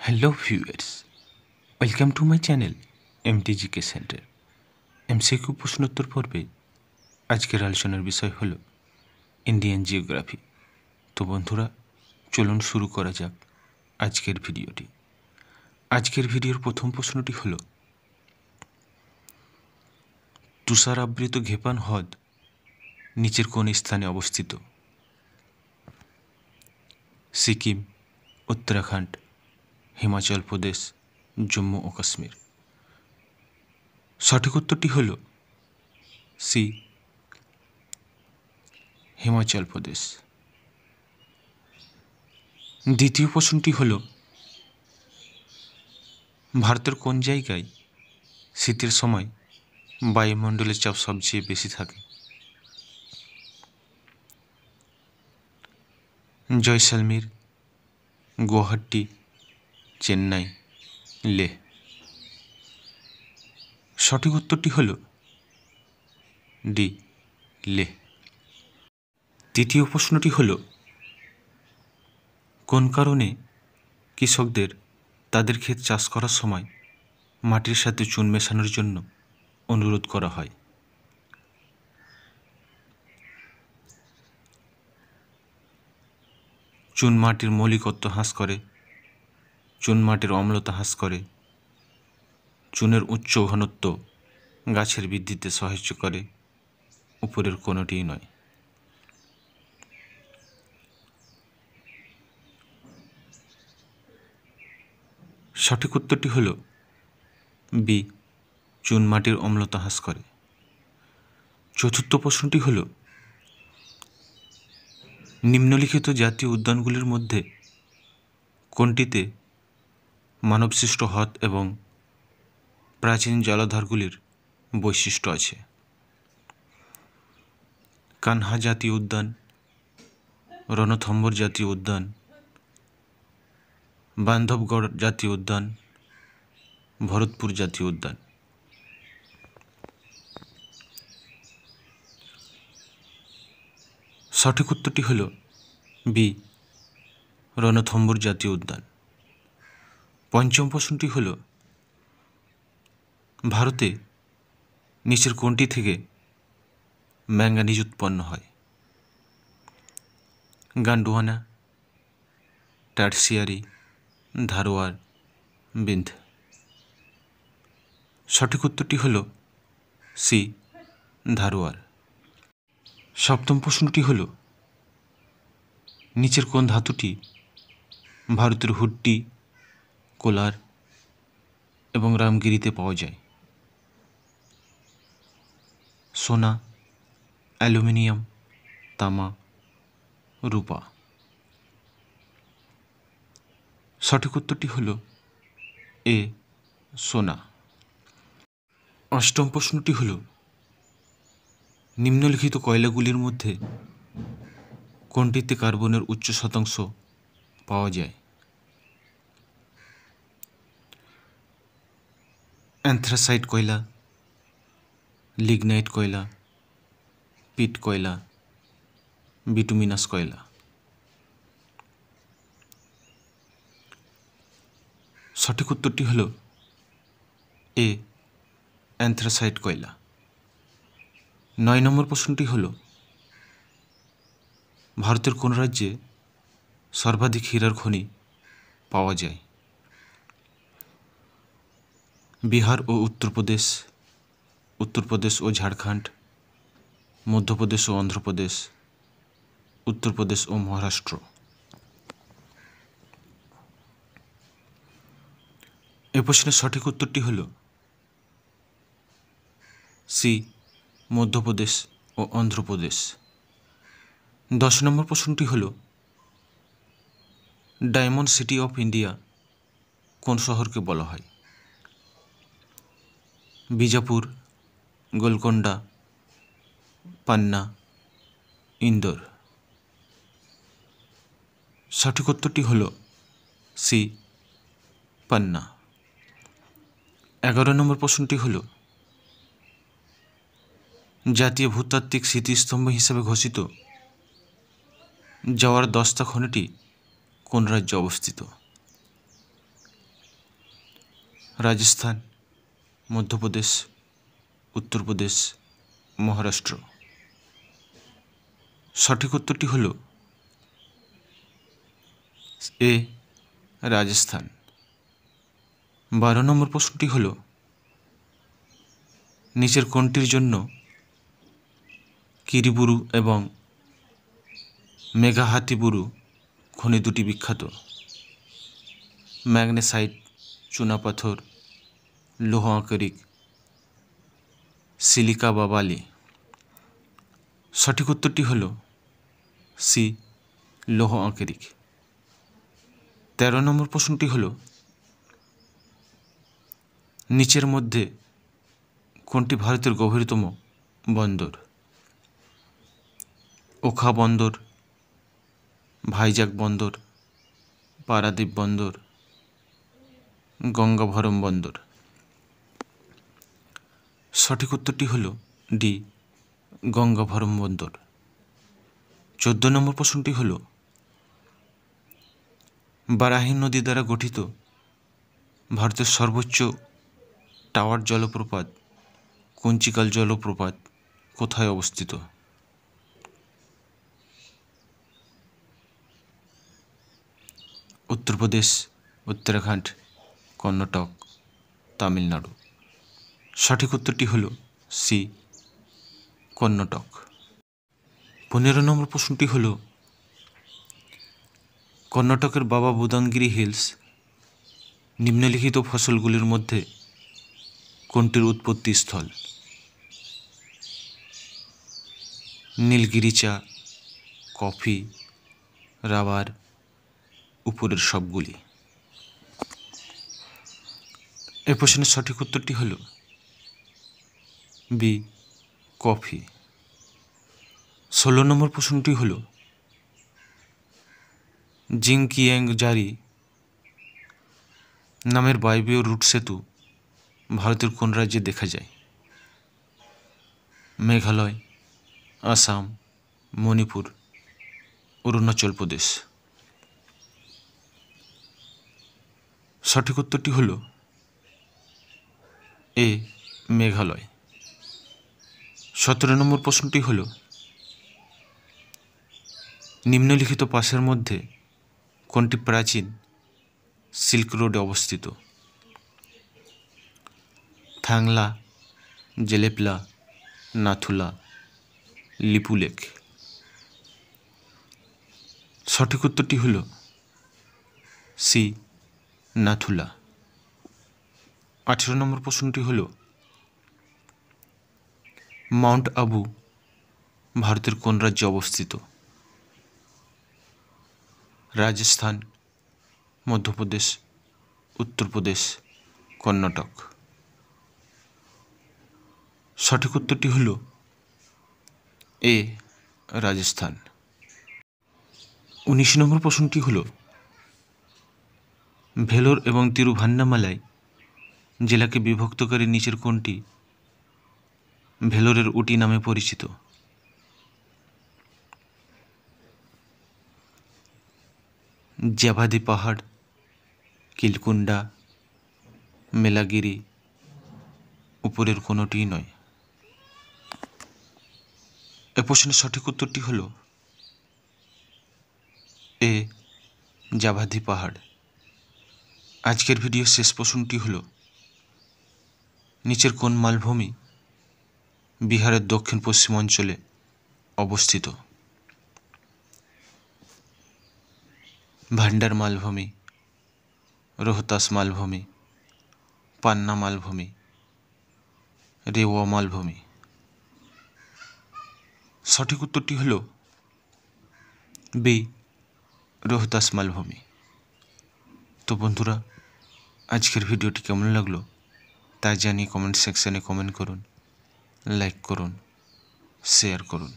Hello viewers, welcome to my channel MTGK centre. MCQ প্রশ্নোত্তর পর্বে আজকের আলোচনার বিষয় হল ইন্ডিয়ান জিওগ্রাফি। তো বন্ধুরা, চলুন শুরু করা যাক আজকের ভিডিওটি। আজকের ভিডিওর প্রথম প্রশ্নটি হল, তুষারাবৃত ঘেপান হ্রদ নিচের কোন স্থানে অবস্থিত? সিকিম, উত্তরাখণ্ড, হিমাচল প্রদেশ, জম্মু ও কাশ্মীর। সঠিক উত্তরটি হল সি, হিমাচল প্রদেশ। দ্বিতীয় প্রশ্নটি হল, ভারতের কোন জায়গায় শীতের সময় বায়ুমণ্ডলের চাপ সবচেয়ে বেশি থাকে? জয়সালমীর, গুয়াহাটি, চেন্নাই, লেহ। সঠিক উত্তরটি হল ডি, লেহ। তৃতীয় প্রশ্নটি হল, কোন কারণে কৃষকদের তাদের ক্ষেত চাষ করার সময় মাটির সাথে চুন মেশানোর জন্য অনুরোধ করা হয়? চুন মাটির মৌলিকত্ব হ্রাস করে, চুন মাটির অম্লতা হ্রাস করে, চুনের উচ্চ ঘনত্ব গাছের বৃদ্ধিতে সাহায্য করে, উপরের কোনোটিই নয়। সঠিক উত্তরটি হল বি, চুন মাটির অম্লতা হ্রাস করে। চতুর্থ প্রশ্নটি হল, নিম্নলিখিত জাতীয় উদ্যানগুলির মধ্যে কোনটিতে মানবসৃষ্ট হ্রদ এবং প্রাচীন জলাধারগুলির বৈশিষ্ট্য আছে? কানহা জাতীয় উদ্যান, রণথম্বর জাতীয় উদ্যান, বান্ধবগড় জাতীয় উদ্যান, ভরতপুর জাতীয় উদ্যান। সঠিক উত্তরটি হল বি, রণথম্বর জাতীয় উদ্যান। পঞ্চম প্রশ্নটি হল, ভারতে নিচের কোনটি থেকে ম্যাঙ্গানিজ উৎপন্ন হয়? গান্ডুয়ানা, টার্সিয়ারি, ধারওয়ার, বিন্ধ্। সঠিক উত্তরটি হল সি, ধারওয়ার। সপ্তম প্রশ্নটি হল, নিচের কোন ধাতুটি ভারতের হুড্ডি, কোলার এবং রামগিরিতে পাওয়া যায়? সোনা, অ্যালুমিনিয়াম, তামা, রূপা। সঠিক উত্তরটি হল এ, সোনা। অষ্টম প্রশ্নটি হল, নিম্নলিখিত কয়লাগুলির মধ্যে কোনটিতে কার্বনের উচ্চ শতাংশ পাওয়া যায়? অ্যান্থ্রাসাইট কয়লা, লিগনাইট কয়লা, পিট কয়লা, বিটুমিনাস কয়লা। সঠিক উত্তরটি হল এ, অ্যান্থ্রাসাইট কয়লা। 9 নম্বর প্রশ্নটি হল, ভারতের কোন রাজ্যে সর্বাধিক হীরার খনি পাওয়া যায়? বিহার ও উত্তরপ্রদেশ, উত্তরপ্রদেশ ও ঝাড়খণ্ড, মধ্যপ্রদেশ ও অন্ধ্রপ্রদেশ, উত্তরপ্রদেশ ও মহারাষ্ট্র। এ প্রশ্নের সঠিক উত্তরটি হল সি, মধ্যপ্রদেশ ও অন্ধ্রপ্রদেশ। 10 নম্বর প্রশ্নটি হল, ডায়মন্ড সিটি অফ ইন্ডিয়া কোন শহরকে বলা হয়? বিজাপুর, গোলকোন্ডা, পান্না, ইন্দোর। সঠিক উত্তরটি হল সি, পান্না। 11 নম্বর প্রশ্নটি হল, জাতীয় ভূতাত্ত্বিক স্মৃতিস্তম্ভ হিসাবে ঘোষিত জওয়ার দস্তা খনিটি কোন রাজ্যে অবস্থিত? রাজস্থান, মধ্যপ্রদেশ, উত্তরপ্রদেশ, মহারাষ্ট্র। সঠিক উত্তরটি হল এ, রাজস্থান। 12 নম্বর প্রশ্নটি হল নিচের কোনটির জন্য কিরিবুরু এবং মেঘাহাতিবুরু খনি দুটি বিখ্যাত? ম্যাগনেসাইট, চুনাপাথর, লৌহ আকরিক, সিলিকা বা বালি। সঠিক উত্তরটি হল সি, লৌহ আকরিক। 13 নম্বর প্রশ্নটি হল নিচের মধ্যে কোনটি ভারতের গভীরতম বন্দর? ওখা বন্দর, ভাইজাগ বন্দর, পারাদ্বীপ বন্দর, গঙ্গাভরম বন্দর। সঠিক উত্তরটি হল ডি, গঙ্গাভরম বন্দর। 14 নম্বর প্রশ্নটি হল বারাহি নদী দ্বারা গঠিত ভারতের সর্বোচ্চ টাওয়ার জলপ্রপাত কুঞ্চিকাল জলপ্রপাত কোথায় অবস্থিত? উত্তরপ্রদেশ, উত্তরাখণ্ড, কর্ণাটক, তামিলনাড়ু। সঠিক উত্তরটি হল সি, কর্ণাটক। 15 নম্বর প্রশ্নটি হল কর্ণাটকের বাবা বুদাঙ্গিরি হিলস নিম্নলিখিত ফসলগুলির মধ্যে কোনটির উৎপত্তি স্থল? নীলগিরি চা, কফি, রাবার, উপরের সবগুলি। এ প্রশ্নের সঠিক উত্তরটি হল বি, কফি। 16 নম্বর প্রশ্নটি হল জিংকিয়াংজারি নামের বায়বীয় রুট সেতু ভারতের কোন রাজ্যে দেখা যায়? মেঘালয়, আসাম, মণিপুর, অরুণাচল প্রদেশ। সঠিক উত্তরটি হল এ, মেঘালয়। 17 নম্বর প্রশ্নটি হল নিম্নলিখিত পাসের মধ্যে কোনটি প্রাচীন সিল্ক রোডে অবস্থিত? থাংলা, জেলেপলা, নাথুলা, লিপুলেক। সঠিক উত্তরটি হল সি, নাথুলা। 18 নম্বর প্রশ্নটি হল মাউন্ট আবু ভারতের কোন রাজ্যে অবস্থিত? রাজস্থান, মধ্যপ্রদেশ, উত্তরপ্রদেশ, কর্ণাটক। সঠিক উত্তরটি হল এ, রাজস্থান। 19 নম্বর প্রশ্নটি হল ভেলোর এবং তিরুভান্নামালাই জেলাকে বিভক্তকারী নিচের কোনটি ভেলোরের উটি নামে পরিচিত? জাভাদি পাহাড়, কিলকুন্ডা, মেলাগিরি, উপরের কোনোটিই নয়। এ প্রশ্নের সঠিক উত্তরটি হল এ, জাভাদি পাহাড়। আজকের ভিডিও শেষ প্রশ্নটি হল নিচের কোন মালভূমি বিহারের দক্ষিণ পশ্চিম অঞ্চলে অবস্থিত? ভান্ডার মালভূমি, রোহতাস মালভূমি, পান্না মালভূমি, রেওয়া মালভূমি। সঠিক উত্তরটি হল বি, রোহতাস মালভূমি। তো বন্ধুরা, আজকের ভিডিওটি কেমন লাগলো তা জানিয়ে কমেন্ট সেকশানে কমেন্ট করুন, লাইক করুন, শেয়ার করুন।